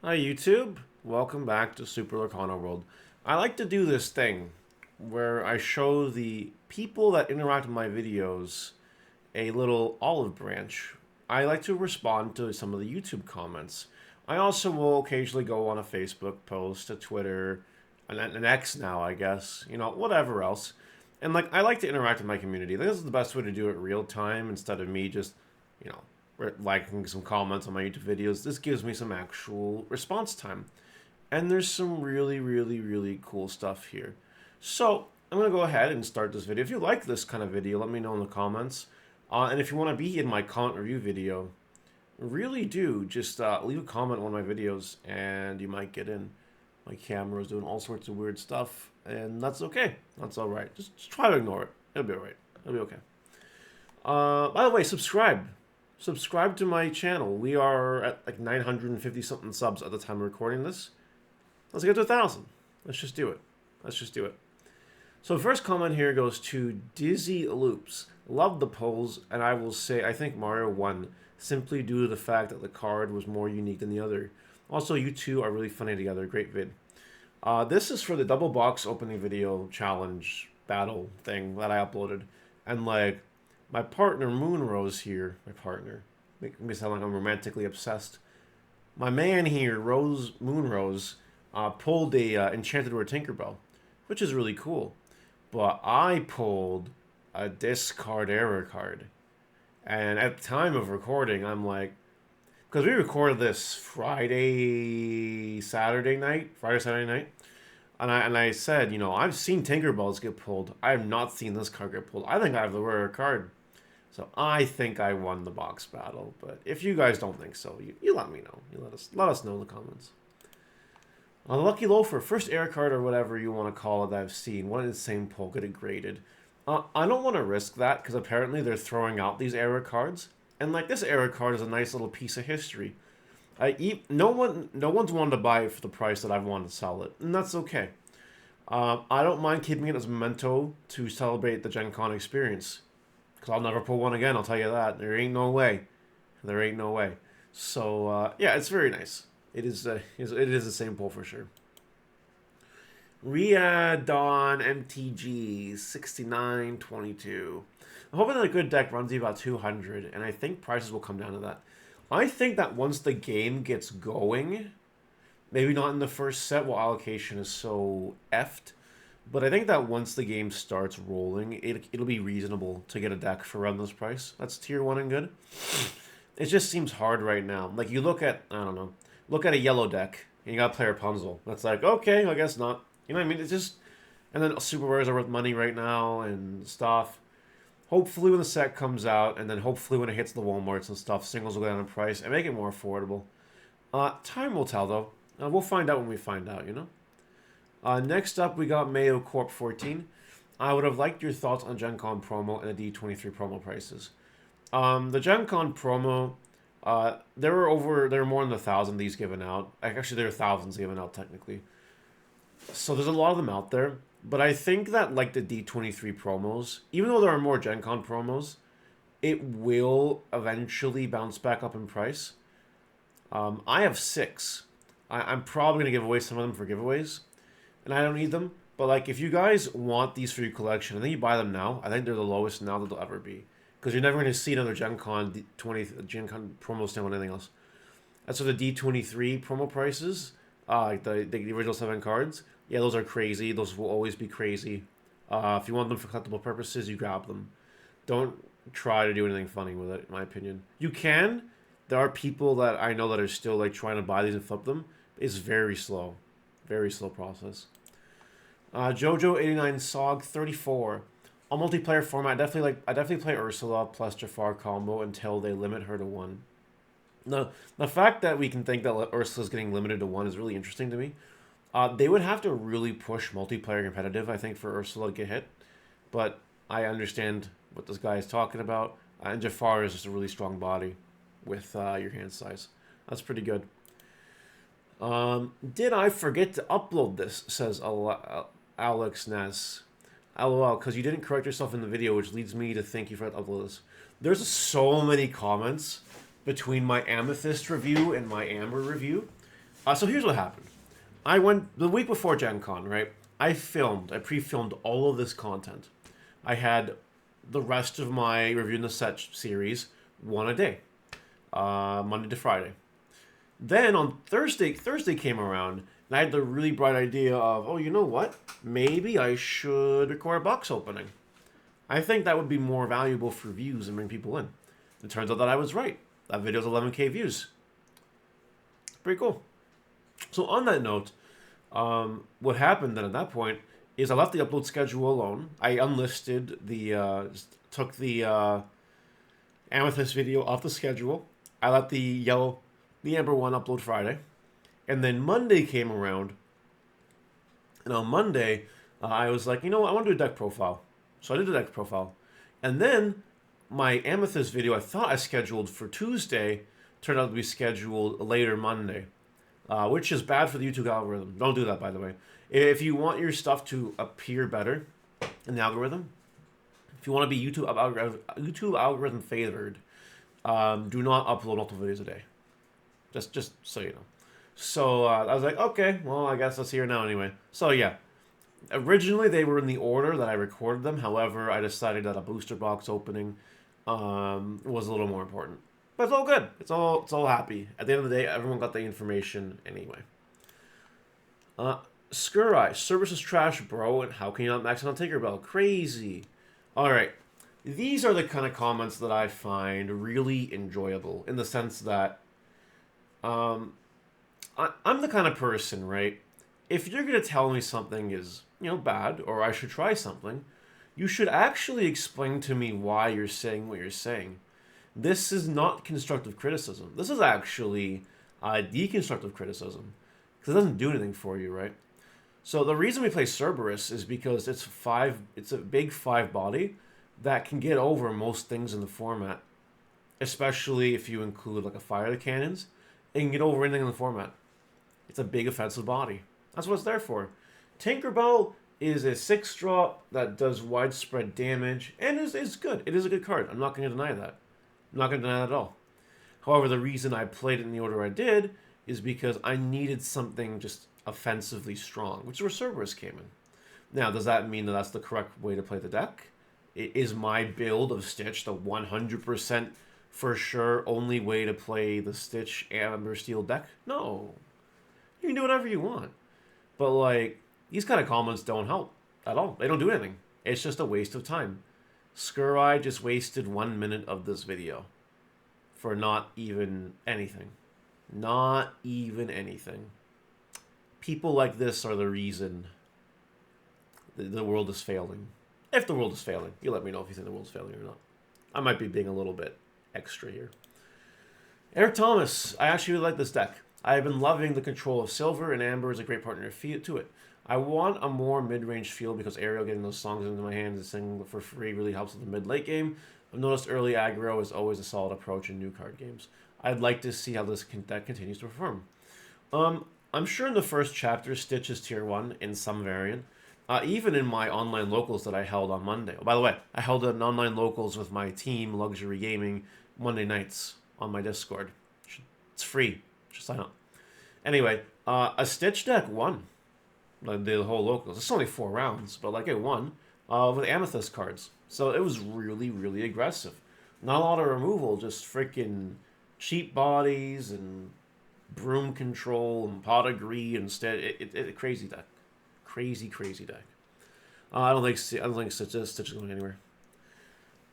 Hi YouTube, welcome back to Super Lorcana World. I like to do this thing where I show the people that interact with my videos a little olive branch. I like to respond to some of the YouTube comments. I also will occasionally go on a Facebook post, a Twitter, an X now, I guess, whatever else. And I like to interact with my community. This is the best way to do it real time instead of me just, you know, liking some comments on my YouTube videos. This gives me some actual response time. And there's some really, really, really cool stuff here. So I'm going to go ahead and start this video. If you like this kind of video, let me know in the comments. And if you want to be in my comment review video, really do just leave a comment on one of my videos and you might get in. My camera's doing all sorts of weird stuff, and that's okay. That's all right. Just try to ignore it. It'll be all right. It'll be okay. By the way, subscribe. Subscribe to my channel. We are at like 950 something subs at the time of recording this. Let's get to 1,000. Let's just do it. Let's just do it. So the first comment here goes to Dizzy Loops. Love the polls, and I will say I think Mario won simply due to the fact that the card was more unique than the other. Also, you two are really funny together. Great vid. This is for the double box opening video challenge battle thing that I uploaded. And my partner Moonrose here, making me sound like I'm romantically obsessed. My man here, Moonrose, pulled a Enchanted Word Tinkerbell, which is really cool. But I pulled a discard error card. And at the time of recording, I'm like, because we recorded this Friday, Saturday night, and I said, I've seen Tinkerbells get pulled. I have not seen this card get pulled. I think I have the rare card. So I think I won the box battle. But if you guys don't think so, you let me know. You let us know in the comments. Lucky Loafer, first air card or whatever you want to call it that I've seen. One insane pull, get it graded. I don't want to risk that because apparently they're throwing out these error cards. And this error card is a nice little piece of history. No one's wanted to buy it for the price that I've wanted to sell it, and that's okay. I don't mind keeping it as a memento to celebrate the Gen Con experience, because I'll never pull one again. I'll tell you that. There ain't no way. There ain't no way. So yeah, it's very nice. It is the same pull for sure. Riyadh Dawn MTG 6922. I'm hoping that a good deck runs you about 200, and I think prices will come down to that. I think that once the game gets going, maybe not in the first set while allocation is so effed, but I think that once the game starts rolling, it'll be reasonable to get a deck for around this price. That's tier 1 and good. It just seems hard right now. Like, you look at, I don't know, look at a yellow deck, and you gotta play Rapunzel. That's like, okay, I guess not. You know what I mean? It's just, and then super rares are worth money right now and stuff. Hopefully when the set comes out, and then hopefully when it hits the Walmarts and stuff, singles will go down in price and make it more affordable. Time will tell, though. We'll find out when we find out, Next up, we got Mayo Corp 14. I would have liked your thoughts on Gen Con promo and the D23 promo prices. The Gen Con promo, there were more than 1,000 of these given out. Actually, there are thousands given out, technically. So there's a lot of them out there. But I think that, the D23 promos, even though there are more Gen Con promos, it will eventually bounce back up in price. I have 6. I'm probably going to give away some of them for giveaways. And I don't need them. But, if you guys want these for your collection, I think you buy them now. I think they're the lowest now that they'll ever be. Because you're never going to see another Gen Con promo stand on anything else. That's for the D23 promo prices. The original 7 cards. Yeah, those are crazy. Those will always be crazy. If you want them for collectible purposes, you grab them. Don't try to do anything funny with it, in my opinion. You can. There are people that I know that are still trying to buy these and flip them. It's very slow. Very slow process. Jojo89 Sog 34. On multiplayer format, I definitely play Ursula plus Jafar combo until they limit her to 1. The fact that we can think that Ursula's getting limited to 1 is really interesting to me. They would have to really push multiplayer competitive, I think, for Ursula to get hit. But I understand what this guy is talking about. And Jafar is just a really strong body with your hand size. That's pretty good. Did I forget to upload this, says Alex Ness. LOL, because you didn't correct yourself in the video, which leads me to think you forgot to upload this. There's so many comments between my Amethyst review and my Amber review. So here's what happened. I went the week before Gen Con, right? I pre-filmed all of this content. I had the rest of my Reviewing the Set series, one a day, Monday to Friday. Then on Thursday came around, and I had the really bright idea of, oh, you know what? Maybe I should record a box opening. I think that would be more valuable for views and bring people in. It turns out that I was right. That video's 11K views. Pretty cool. So on that note, what happened then at that point is I left the upload schedule alone. I unlisted took the Amethyst video off the schedule. I let the Amber one upload Friday. And then Monday came around. And on Monday, I was like, you know what, I want to do a deck profile. So I did a deck profile. And then my Amethyst video I thought I scheduled for Tuesday turned out to be scheduled later Monday. Which is bad for the YouTube algorithm. Don't do that, by the way. If you want your stuff to appear better in the algorithm, if you want to be YouTube algorithm favored, do not upload multiple videos a day. Just so you know. So I was like, okay, well, I guess that's here now anyway. So yeah, originally they were in the order that I recorded them. However, I decided that a booster box opening was a little more important. But it's all good. It's all happy. At the end of the day, everyone got the information anyway. Skurai, service is trash, bro, and how can you not max on Tinkerbell? Crazy. Alright. These are the kind of comments that I find really enjoyable, in the sense that I'm the kind of person, right? If you're going to tell me something is, bad, or I should try something, you should actually explain to me why you're saying what you're saying. This is not constructive criticism. This is actually deconstructive criticism, because it doesn't do anything for you, right? So the reason we play Cerberus is because it's a big 5 body that can get over most things in the format, especially if you include like a fire the cannons. It can get over anything in the format. It's a big offensive body. That's what it's there for. Tinkerbell is a 6-drop that does widespread damage and is good. It is a good card. I'm not going to deny that. I'm not going to deny that at all. However, the reason I played it in the order I did is because I needed something just offensively strong, which is where Cerberus came in. Now, does that mean that that's the correct way to play the deck? Is my build of Stitch the 100% for sure only way to play the Stitch Amber Steel deck? No. You can do whatever you want. But, like, these kind of comments don't help at all. They don't do anything. It's just a waste of time. Skurai just wasted 1 minute of this video for not even anything. Not even anything. People like this are the reason the world is failing. If the world is failing. You let me know if you think the world's failing or not. I might be being a little bit extra here. Eric Thomas. I actually really like this deck. I have been loving the control of Silver, and Amber is a great partner to it. I want a more mid-range feel because Ariel getting those songs into my hands and singing for free really helps with the mid-late game. I've noticed early aggro is always a solid approach in new card games. I'd like to see how this deck continues to perform. I'm sure in the first chapter, Stitch is tier 1 in some variant. Even in my online locals that I held on Monday. Oh, by the way, I held an online locals with my team, Luxury Gaming, Monday nights on my Discord. It's free. Just sign up. Anyway, a Stitch deck won. The whole locals. It's only 4 rounds, but like it won with Amethyst cards. So it was really, really aggressive. Not a lot of removal, just freaking cheap bodies and broom control and pot of greed instead. It crazy deck, crazy deck. I don't think Stitch is going anywhere.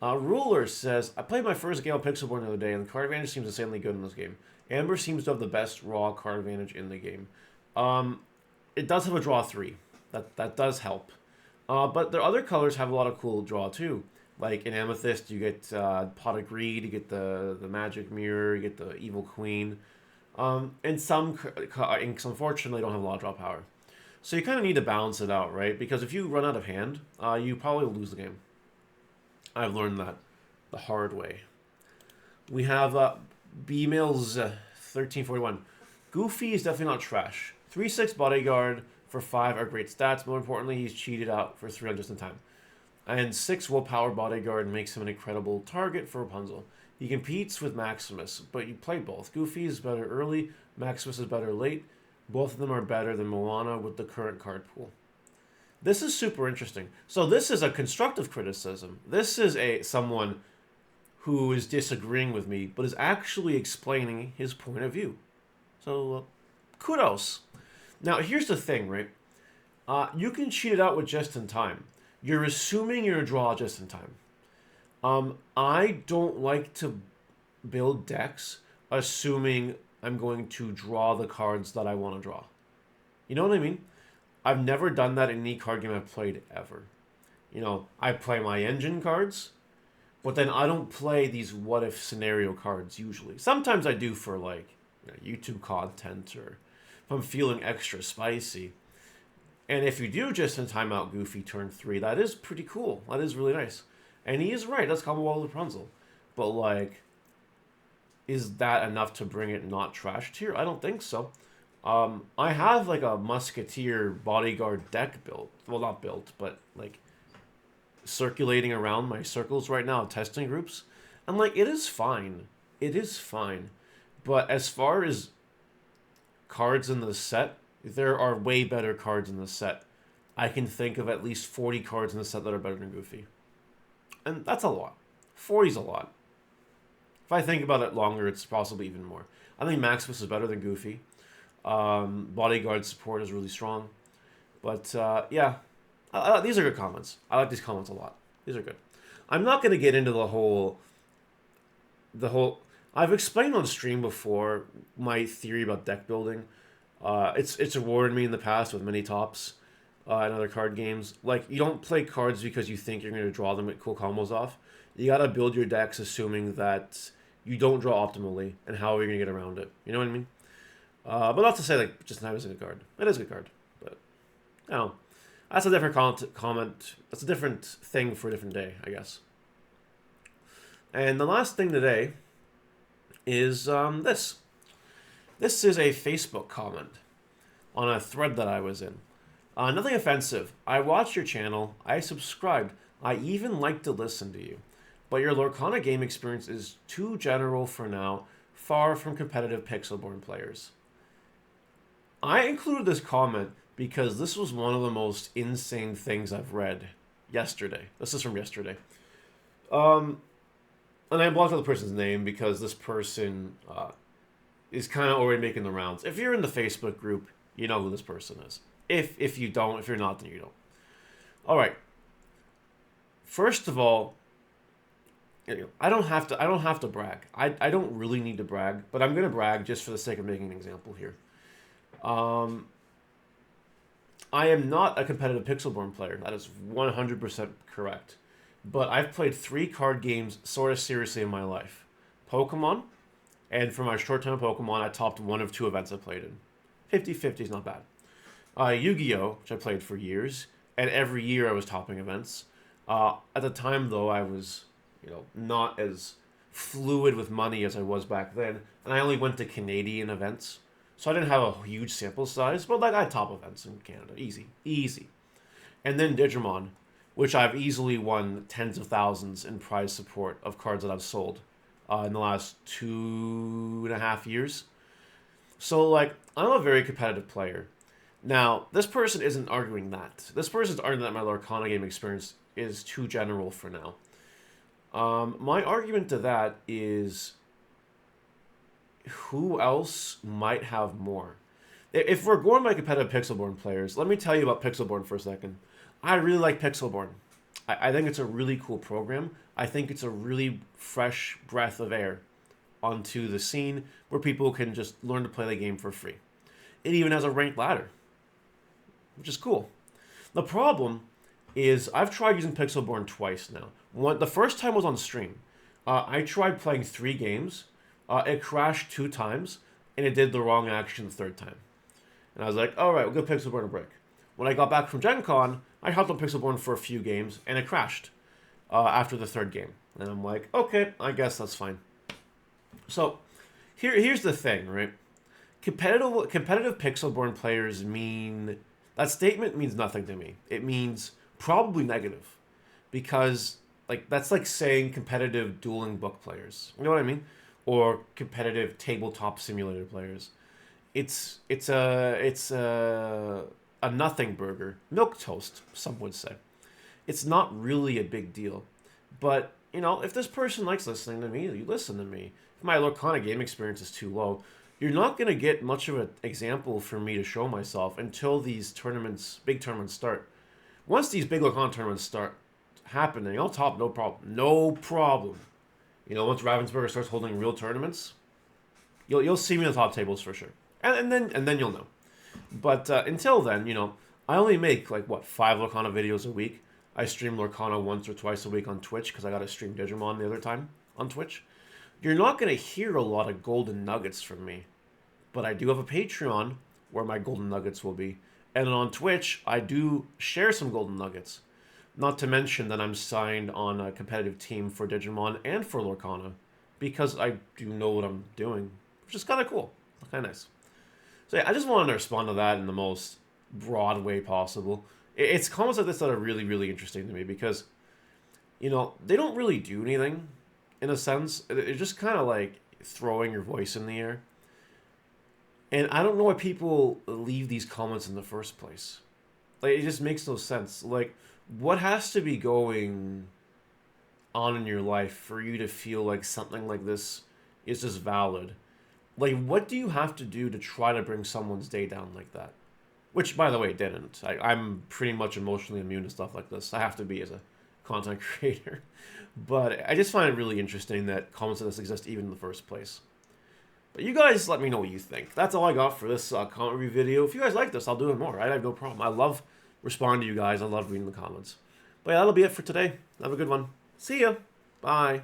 Ruler says, I played my first game of Pixelborn the other day, and the card advantage seems insanely good in this game. Amber seems to have the best raw card advantage in the game. It does have a draw 3. That does help. But the other colors have a lot of cool draw too. Like in Amethyst, you get Pot of Greed, you get the Magic Mirror, you get the Evil Queen. And some inks, unfortunately, don't have a lot of draw power. So you kind of need to balance it out, right? Because if you run out of hand, you probably will lose the game. I've learned that the hard way. We have B-Mills 1341. Goofy is definitely not trash. 3/6 bodyguard for 5 are great stats. More importantly, he's cheated out for 3 just in time. And 6 willpower bodyguard makes him an incredible target for Rapunzel. He competes with Maximus, but you play both. Goofy is better early, Maximus is better late. Both of them are better than Moana with the current card pool. This is super interesting. So this is a constructive criticism. This is someone who is disagreeing with me, but is actually explaining his point of view. So kudos. Now here's the thing, right? You can cheat it out with just in time. You're assuming you're a draw just in time. I don't like to build decks assuming I'm going to draw the cards that I want to draw. You know what I mean? I've never done that in any card game I've played ever. I play my engine cards, but then I don't play these what if scenario cards usually. Sometimes I do for YouTube content or if I'm feeling extra spicy. And if you do just in time out Goofy turn 3, that is pretty cool. That is really nice. And he is right, that's combo wall with Rapunzel. But is that enough to bring it not trash tier? I don't think so. I have a Musketeer bodyguard deck built. Well, not built, but circulating around my circles right now, testing groups. And it is fine. It is fine. But as far as cards in the set, there are way better cards in the set. I can think of at least 40 cards in the set that are better than Goofy. And that's a lot. 40 is a lot. If I think about it longer, it's possibly even more. I think Maximus is better than Goofy. Bodyguard support is really strong. But yeah, these are good comments. I like these comments a lot. These are good. I'm not going to get into the whole... I've explained on stream before my theory about deck building. It's rewarded me in the past with mini tops and other card games. You don't play cards because you think you're going to draw them with cool combos off. You got to build your decks assuming that you don't draw optimally, and how are you going to get around it. You know what I mean? But not to say just now is a good card. It is a good card, but that's a different comment. That's a different thing for a different day, I guess. And the last thing today is this. This is a Facebook comment on a thread that I was in. Nothing offensive. I watched your channel. I subscribed. I even like to listen to you. But your Lorcana game experience is too general for now, far from competitive Pixelborn players. I included this comment because this was one of the most insane things I've read yesterday. This is from yesterday. And I blocked out the person's name because this person is kind of already making the rounds. If you're in the Facebook group, you know who this person is. If you don't, if you're not, then you don't. All right. First of all, I don't have to brag. I don't really need to brag, but I'm gonna brag just for the sake of making an example here. I am not a competitive Pixelborn player. That is 100% correct. But I've played 3 card games sort of seriously in my life. Pokemon, and for my short time of Pokemon, I topped 1 of 2 events I played in. 50-50 is not bad. Yu-Gi-Oh!, which I played for years, and every year I was topping events. At the time, though, I was, not as fluid with money as I was back then, and I only went to Canadian events. So I didn't have a huge sample size, but I top events in Canada. Easy. And then Digimon, which I've easily won tens of thousands in prize support of cards that I've sold in the last 2.5 years. So, I'm a very competitive player. Now, this person isn't arguing that. This person's arguing that my Lorcana game experience is too general for now. My argument to that is... who else might have more? If we're going by competitive Pixelborn players, let me tell you about Pixelborn for a second. I really like Pixelborn. I think it's a really cool program. I think it's a really fresh breath of air onto the scene where people can just learn to play the game for free. It even has a ranked ladder, which is cool. The problem is I've tried using Pixelborn twice now. The first time was on stream. I tried playing 3 games. It crashed 2 times, and it did the wrong action the 3rd time. And I was like, all right, we'll give Pixelborn a break. When I got back from Gen Con, I hopped on Pixelborn for a few games, and it crashed after the 3rd game. And I'm like, okay, I guess that's fine. So here's the thing, right? Competitive Pixelborn players mean... that statement means nothing to me. It means probably negative. Because that's like saying competitive dueling book players. You know what I mean? Or competitive tabletop simulator players. it's a nothing burger, milk toast, some would say. It's not really a big deal, but you know, if this person likes listening to me, you listen to me. If my Lorcana game experience is too low, you're not gonna get much of an example for me to show myself until these tournaments, big tournaments, start. Once these big Lorcana tournaments start happening, I'll top no problem, no problem. You know, once Ravensburger starts holding real tournaments, you'll see me on the top tables for sure, and then you'll know. But until then, you know, I only make like what 5 Lorcana videos a week. I stream Lorcana once or twice a week on Twitch because I got to stream Digimon the other time on Twitch. You're not gonna hear a lot of golden nuggets from me, but I do have a Patreon where my golden nuggets will be, and on Twitch I do share some golden nuggets. Not to mention that I'm signed on a competitive team for Digimon and for Lorcana because I do know what I'm doing, which is kind of cool, kind of nice. So yeah, I just wanted to respond to that in the most broad way possible. It's comments like this that are really, really interesting to me because, you know, they don't really do anything, in a sense. It's just kind of like throwing your voice in the air. And I don't know why people leave these comments in the first place. Like, it just makes no sense. Like, what has to be going on in your life for you to feel like something like this is just valid? Like, what do you have to do to try to bring someone's day down like that? Which, by the way, didn't. I'm pretty much emotionally immune to stuff like this. I have to be as a content creator. But I just find it really interesting that comments like this exist even in the first place. But you guys let me know what you think. That's all I got for this comment review video. If you guys like this, I'll do it more. I have no problem. I love responding to you guys. I love reading the comments. But yeah, that'll be it for today. Have a good one. See ya. Bye.